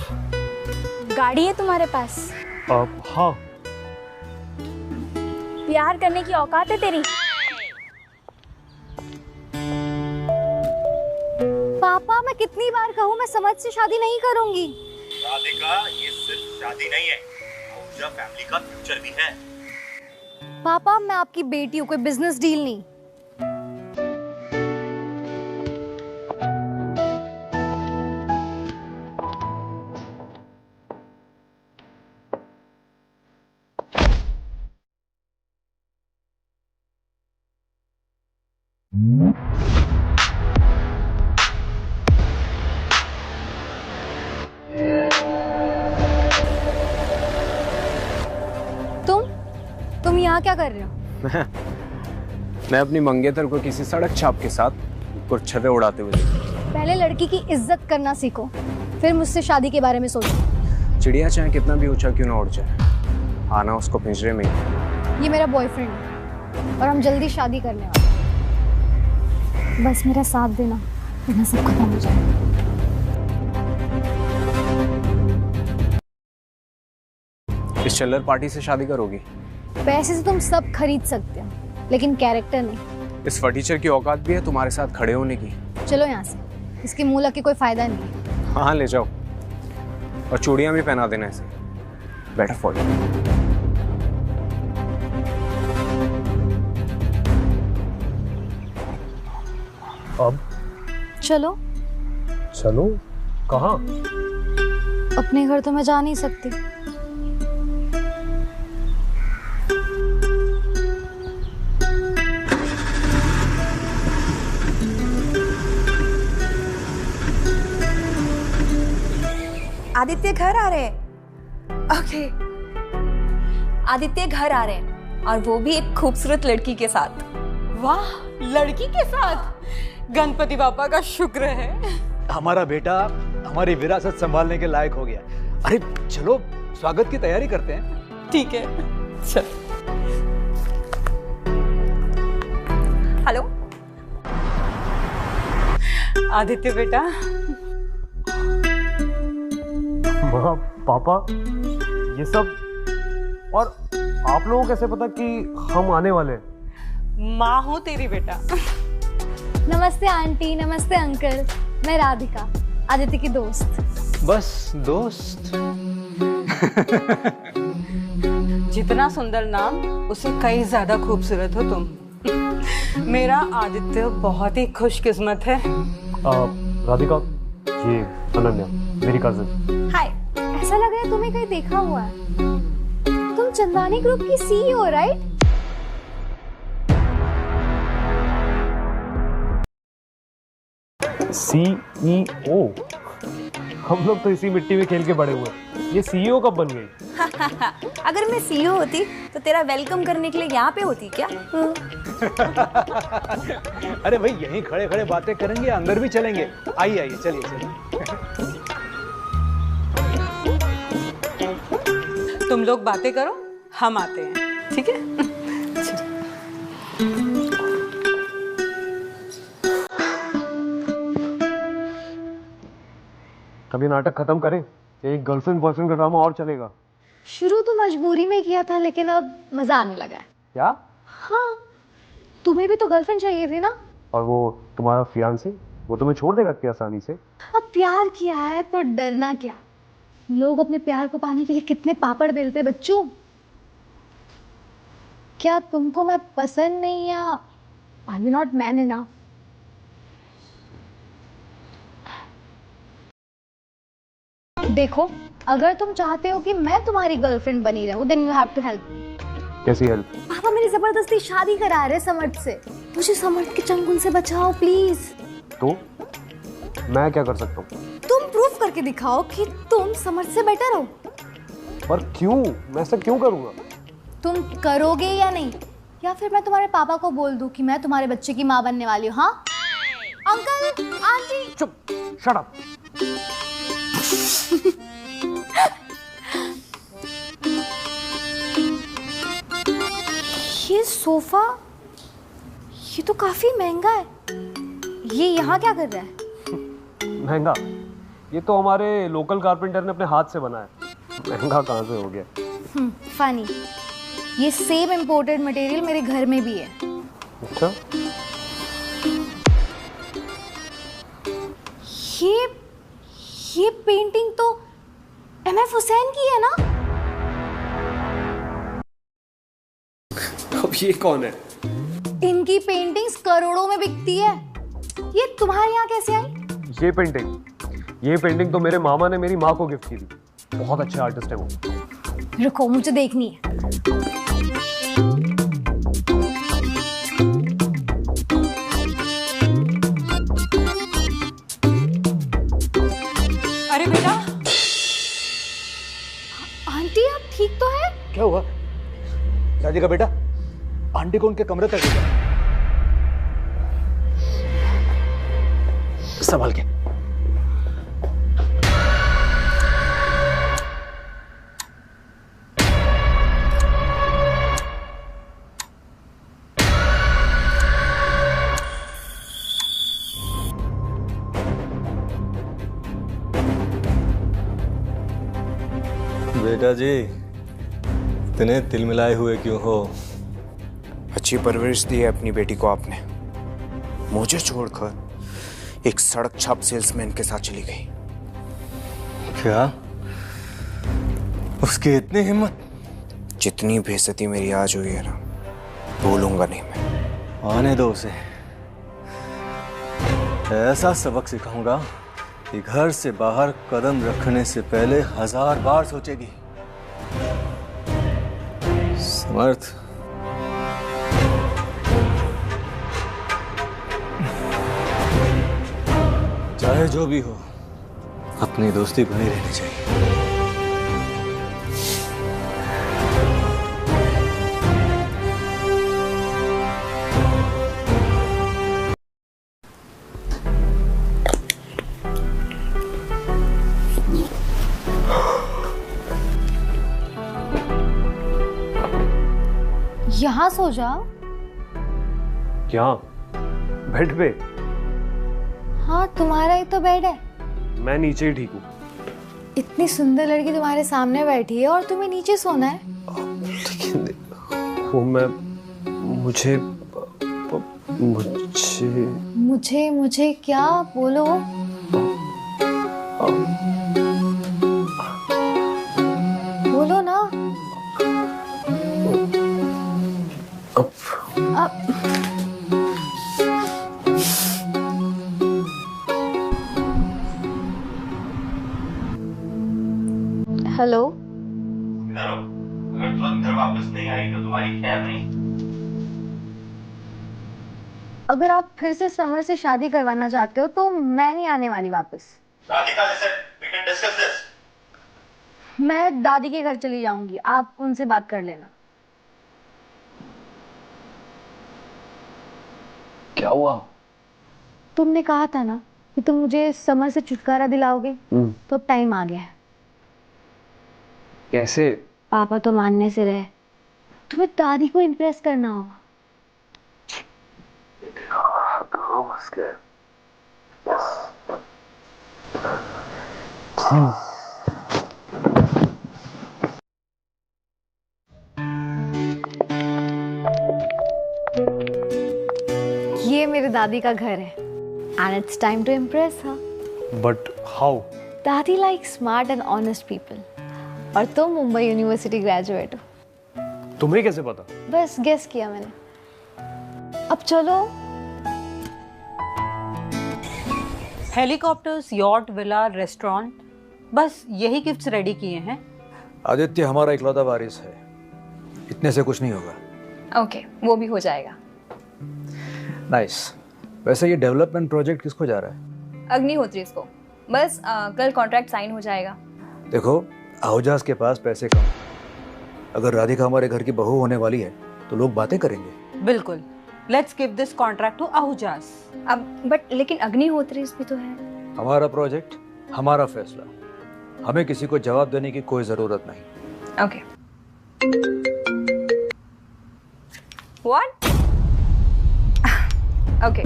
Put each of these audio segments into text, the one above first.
गाड़ी है तुम्हारे पास? हाँ। प्यार करने की औकात है तेरी? पापा मैं कितनी बार कहूँ मैं समझ से शादी नहीं करूंगी। राधिका, ये सिर्फ शादी नहीं है, पूजा फैमिली का फ्यूचर भी है। पापा मैं आपकी बेटी हूँ, कोई बिजनेस डील नहीं। तुम यहाँ क्या कर रहे हो? मैं अपनी मंगेतर को किसी सड़क छाप के साथ कुरछरे उड़ाते हुए देखा। पहले लड़की की इज्जत करना सीखो, फिर मुझसे शादी के बारे में सोचो। चिड़िया चाहे कितना भी ऊंचा क्यों ना उड़ जाए, आना उसको पिंजरे में ही। ये मेरा बॉयफ्रेंड है और हम जल्दी शादी करने वाले हैं। बस मेरा साथ देना, वरना सब खत्म हो जाएगा। इस चिल्लर पार्टी से शादी करोगी? पैसे से तुम सब खरीद सकते हो, लेकिन कैरेक्टर नहीं। इस फटीचर की औकात भी है तुम्हारे साथ खड़े होने की? चलो यहाँ से, इसके मुंह लग के कोई फायदा नहीं। हाँ ले जाओ, और चूड़ियां भी पहना देना इसे। Better for you. अब चलो। चलो कहाँ? अपने घर तो मैं जा नहीं सकती। आदित्य घर आ रहे हैं। ओके, आदित्य घर आ रहे हैं और वो भी एक खूबसूरत लड़की के साथ। वाह, लड़की के साथ? गणपति बापा का शुक्र है। हमारा बेटा हमारी विरासत संभालने के लायक हो गया। अरे चलो स्वागत की तैयारी करते हैं। ठीक है, चल। हेलो आदित्य बेटा। माँ, पापा, ये सब, और आप लोगों को कैसे पता कि हम आने वाले हैं? माँ हूँ तेरी बेटा। नमस्ते आंटी, नमस्ते अंकल। मैं राधिका, आदित्य की दोस्त। बस दोस्त? जितना सुंदर नाम, उससे कई ज्यादा खूबसूरत हो तुम। मेरा आदित्य बहुत ही खुशकिस्मत है। राधिका, ये अनन्या, मेरी कजिन। हाय, ऐसा लग रहा है तुम्हें कहीं देखा हुआ है। तुम चंदानी ग्रुप की सीईओ राइट? सीईओ? हम लोग तो इसी मिट्टी में खेल के बड़े हुए। ये सीईओ कब बन गई? अगर मैं सीईओ होती तो तेरा वेलकम करने के लिए यहाँ पे होती क्या? अरे भाई यहीं खड़े खड़े बातें करेंगे, अंदर भी चलेंगे। आइए आइए, चलिए चलिए। तुम लोग बातें करो, हम आते हैं, ठीक है? कभी नाटक खत्म करें, एक गर्लफ्रेंड बॉयफ्रेंड का ड्रामा और चलेगा। शुरू तो मजबूरी में किया था, लेकिन अब मजा आने लगा है। क्या? हाँ, तुम्हें भी तो गर्लफ्रेंड चाहिए थी ना? और वो तुम्हारा फियांसे, वो तुम्हें छोड़ देगा क्या आसानी से? अब प्यार किया है तो डरना क्या? लोग अपने प्यार को पाने के लिए कितने पापड़ बेलते बच्चों। क्या तुमको मैं पसंद नहीं, या I am not man enough? देखो, अगर तुम चाहते हो कि मैं तुम्हारी गर्लफ्रेंड बनी रहूं, then you have to help. कैसी हेल्प? पापा मेरी जबरदस्ती शादी करा रहे समर्थ से। मुझे समर्थ के चंगुल से बचाओ प्लीज। तो मैं क्या कर सकता हूँ? तुम प्रूफ करके दिखाओ कि तुम समर्थ से बेटर हो। पर क्यों? मैं ऐसा क्यों करूँगा? तुम करोगे या नहीं? या फिर मैं तुम्हारे पापा को बोल दूं कि मैं तुम्हारे बच्चे की माँ बनने वाली हूँ? हाँ अंकल, आंटी। चुप, शट अप। ये सोफा, ये तो काफी महंगा है। ये यहाँ क्या कर रहा है? महंगा? ये तो हमारे लोकल कारपेंटर ने अपने हाथ से बनाया, महंगा कहाँ से हो गया। फनी, ये सेम इम्पोर्टेड मटेरियल मेरे घर में भी है। अच्छा, ये पेंटिंग तो MF हुसैन की है ना? अब ये कौन है? इनकी पेंटिंग्स करोड़ों में बिकती है। ये तुम्हारे यहाँ कैसे आई? ये पेंटिंग तो मेरे मामा ने मेरी माँ को गिफ्ट की थी। बहुत अच्छे आर्टिस्ट है वो। रुको, मुझे देखनी है। अरे बेटा, आंटी आप ठीक तो है? क्या हुआ? दादी का बेटा आंटी को उनके कमरे तक ले गया। संभाल के। बेटा जी, इतने तिलमिलाए हुए क्यों हो? अच्छी परवरिश दी है अपनी बेटी को आपने। मुझे छोड़कर एक सड़क छाप सेल्समैन के साथ चली गई। क्या? उसकी इतनी हिम्मत? जितनी बेइज्जती मेरी आज हुई है ना, भूलूंगा नहीं मैं। आने दो उसे। ऐसा सबक सिखाऊंगा कि घर से बाहर कदम रखने से पहले 1000 बार सोचेगी। समर्थ, चाहे जो भी हो, अपनी दोस्ती बनी रहनी चाहिए। यहाँ सो जाओ। क्या? बेड पे? हाँ, तुम्हारा ही तो बेड है। मैं नीचे ही ठीक हूँ। इतनी सुंदर लड़की तुम्हारे सामने बैठी है और तुम्हें नीचे सोना है? लेकिन वो मुझे मुझे क्या? बोलो। बोलो ना। हेलो। अगर तुरंत घर वापस नहीं आई तो तुम्हारी खैर नहीं। अगर आप फिर से समर से शादी करवाना चाहते हो तो मैं नहीं आने वाली वापस। Radhika, listen, we can discuss this. मैं दादी के घर चली जाऊंगी, आप उनसे बात कर लेना। क्या हुआ? तुमने कहा था ना कि तुम मुझे समर से छुटकारा दिलाओगे, तो अब टाइम आ गया है। कैसे? पापा तो मानने से रहे, तुम्हें दादी को इम्प्रेस करना होगा। ये मेरे दादी का घर है and it's time to impress her. But how? दादी like smart and honest people. और तुम मुंबई यूनिवर्सिटी ग्रेजुएट हो। तुम्हें कैसे पता? बस गेस किया मैंने। अब चलो। हेलीकॉप्टर्स, यॉट, विला, रेस्टोरेंट, बस यही गिफ्ट्स रेडी किए हैं। आदित्य हमारा इकलौता वारिस है, इतने से कुछ नहीं होगा। ओके, वो भी हो जाएगा। नाइस। वैसे ये डेवलपमेंट प्रोजेक्ट किसको जा रहा है? अग्निहोत्री इसको। बस कल कॉन्ट्रैक्ट साइन हो जाएगा। देखो, आहूजास के पास पैसे कम। अगर राधिका हमारे घर की बहू होने वाली है तो लोग बातें करेंगे। बिल्कुल, let's give this contract to Ahujas. अब लेकिन अग्निहोत्री भी तो है। हमारा प्रोजेक्ट, हमारा फैसला, हमें किसी को जवाब देने की कोई जरूरत नहीं। ओके। व्हाट? ओके।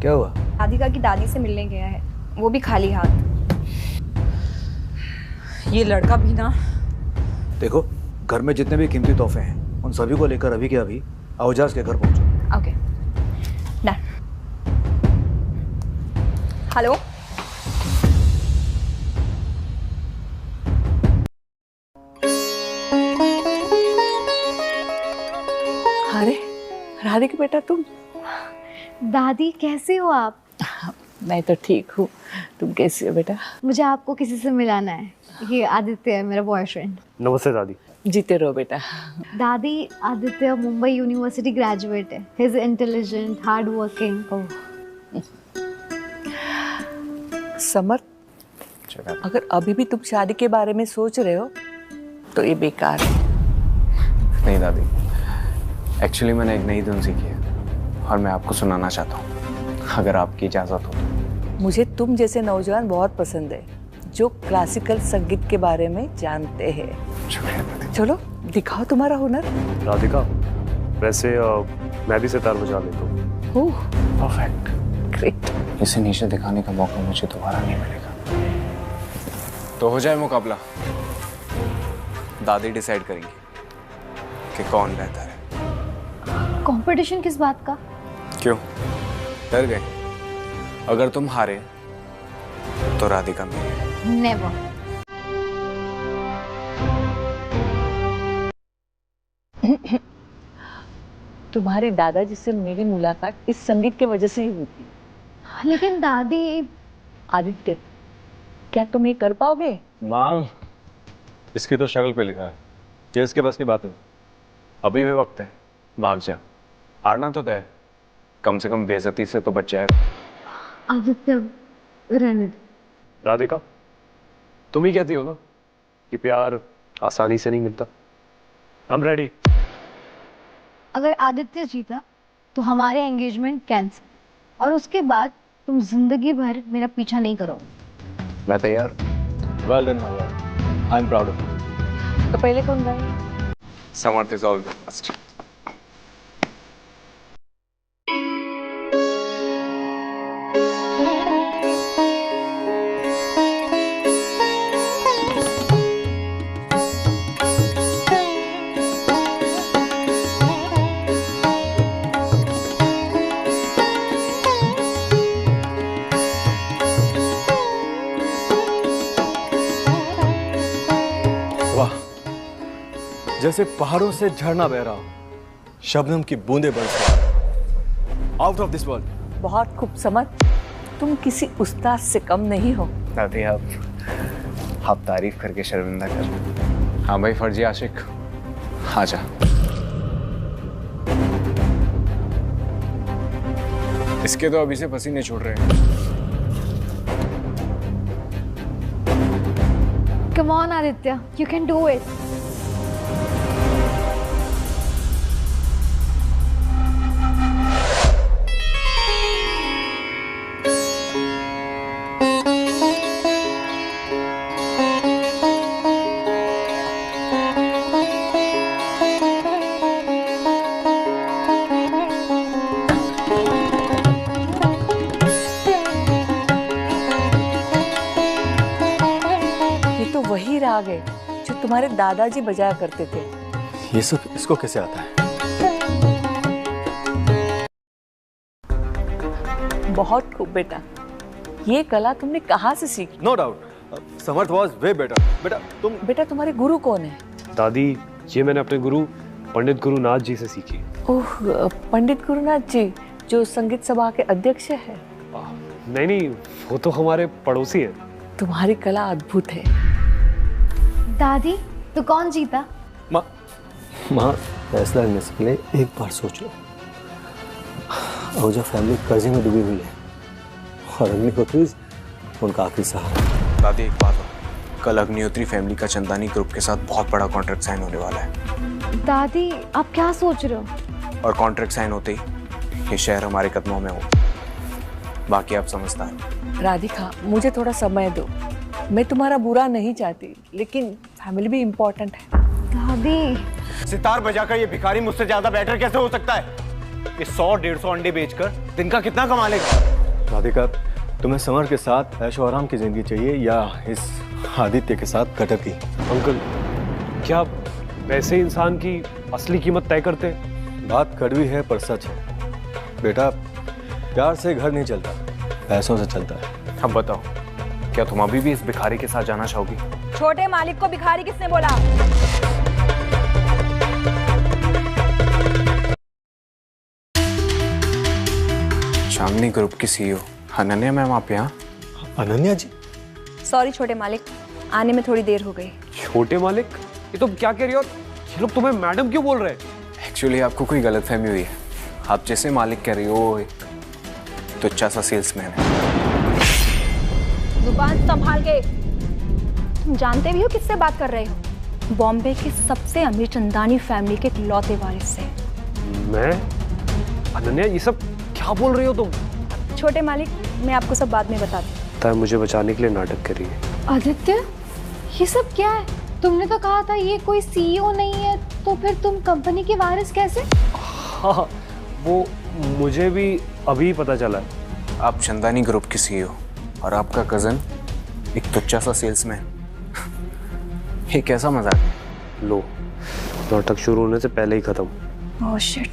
क्या हुआ? राधिका की दादी से मिलने गया है, वो भी खाली हाथ। ये लड़का भी ना। देखो, घर में जितने भी कीमती तोहफे हैं उन सभी को लेकर अभी के अभी अवजाज के घर पहुंचो। Okay done. हेलो, अरे राधिका बेटा, तुम? दादी कैसे हो आप? मैं तो ठीक हूँ, तुम कैसी हो बेटा? मुझे आपको किसी से मिलाना है। ये आदित्य है, मेरा बॉयफ्रेंड। नमस्ते दादी। जीते रहो बेटा। दादी, आदित्य मुंबई यूनिवर्सिटी ग्रेजुएट है। He is intelligent, hard working. Summer, अगर अभी भी तुम शादी के बारे में सोच रहे हो तो ये बेकार है। नहीं दादी, एक्चुअली मैंने एक नई धुन सीखी है और मैं आपको सुनाना चाहता हूँ, अगर आपकी इजाज़त हो तो। मुझे तुम जैसे नौजवान बहुत पसंद है जो क्लासिकल संगीत के बारे में जानते हैं। शुक्रिया दादी। चलो दिखाओ तुम्हारा हुनर। राधिका, वैसे मैं भी सितार बजा लेता हूँ। Perfect, great. इसे नीचे दिखाने का मौका मुझे दोबारा नहीं मिलेगा। तो हो जाए मुकाबला, दादी डिसाइड करेंगी कि कौन बेहतर है। कंपटीशन किस बात का? क्यों डर गए? अगर तुम हारे तो राधिका मेरी। नेवर। तुम्हारे दादाजी से मेरी मुलाकात इस संगीत की वजह से ही हुई थी। लेकिन दादी। आदित्य, क्या तुम ये कर पाओगे? माँ, इसकी तो शक्ल पे लिखा है, ये इसके बस की बात है। अभी भी वक्त है, भाग जा। हारना तो तय, कम से कम बेइज्जती से तो बच जाएगा। आदित्य रहने दो। राधिका, तुम ही कहती हो ना कि प्यार आसानी से नहीं मिलता। I'm ready। अगर आदित्य जीता तो हमारे एंगेजमेंट कैंसिल, और उसके बाद तुम जिंदगी भर मेरा पीछा नहीं करोगे। मैं तैयार। Well done my Lord, I am proud of you. तो पहले कौन गाएगा? समर्थ इज ऑल द बेस्ट। जैसे पहाड़ों से झरना बह रहा हो, शबनम की बूंदें बरस रही। Out of this world. बहुत खूब समझ, तुम किसी उस्ताद से कम नहीं हो। दादी, आप तारीफ करके शर्मिंदा कर। हाँ भाई फर्जी आशिक, आजा। इसके तो अभी से पसीने छूट रहे हैं। Come on Aditya, you can do it। वही राग है जो तुम्हारे दादाजी बजाया करते थे। ये सब इसको कैसे आता है? बहुत खूब बेटा, ये कला तुमने कहाँ से सीखी? No doubt, Samarth was way better. बेटा तुम्हारे गुरु कौन है? दादी, ये मैंने अपने गुरु पंडित गुरुनाथ जी से सीखी। ओह, पंडित गुरुनाथ जी जो संगीत सभा के अध्यक्ष है? नहीं, वो तो हमारे पड़ोसी हैं। तुम्हारी कला अद्भुत है। दादी, तो कौन जीता? माँ, फैसला लेने से पहले एक बार सोच लो। आहूजा फैमिली कर्जे में डूबी हुई है और अग्निहोत्री उनका आखिरी सहारा। दादी एक बात हो, कल अग्निहोत्री फैमिली का चंदानी ग्रुप के साथ बहुत बड़ा कॉन्ट्रैक्ट साइन होने वाला है। दादी, आप क्या सोच रहे हो? और कॉन्ट्रैक्ट साइन होते ही ये शहर हमारे कदमों में हो। बाकी आप समझदार हो। राधिका, मुझे थोड़ा समय दो। मैं तुम्हारा बुरा नहीं चाहती, लेकिन फैमिली भी इम्पोर्टेंट है। दादी, सितार बजाकर ये भिखारी मुझसे ज्यादा बेटर कैसे हो सकता है? ये 100-150 अंडे बेचकर दिन का कितना कमा लेगा? राधिका, तुम्हें समर के साथ ऐशो आराम की जिंदगी चाहिए या इस आदित्य के साथ कटर की? अंकल, क्या पैसे इंसान की असली कीमत तय करते हैं? बात कड़वी है पर सच है बेटा, प्यार से घर नहीं चलता, पैसों से चलता है। अब बताओ, क्या तुम अभी भी इस भिखारी के साथ जाना चाहोगी? छोटे मालिक को भिखारी किसने बोला? चांदनी ग्रुप की सीईओ अनन्या मैम आप यहाँ? अनन्या जी? सॉरी छोटे मालिक, आने में थोड़ी देर हो गई। छोटे मालिक, ये तुम क्या कह रही हो? ये लोग तुम्हें मैडम क्यों बोल रहे हैं? एक्चुअली आपको कोई गलतफहमी हुई है। आप जैसे मालिक कह रही हो एक तुच्चा सा सेल्समैन है। जुबान संभाल के। तुम जानते भी हो किससे बात कर रहे हो? बॉम्बे की सबसे अमीर चंदानी फैमिली के इकलौते वारिस से। मैं? अनन्या, ये सब क्या बोल रही हो तुम? छोटे मालिक, मैं आपको सब बाद में बताती हूँ। तय मुझे बचाने के लिए नाटक कर रही है। आदित्य, ये सब क्या है? तुमने तो कहा था ये कोई सीईओ नहीं है, तो फिर तुम कंपनी के वारिस कैसे? हाँ, वो मुझे भी अभी पता चला है। आप चंदानी ग्रुप की सीईओ और आपका कजन एक तुच्चा सा सेल्समैन। ये कैसा मजाक है? लो, नाटक शुरू होने से पहले ही खत्म। Oh shit,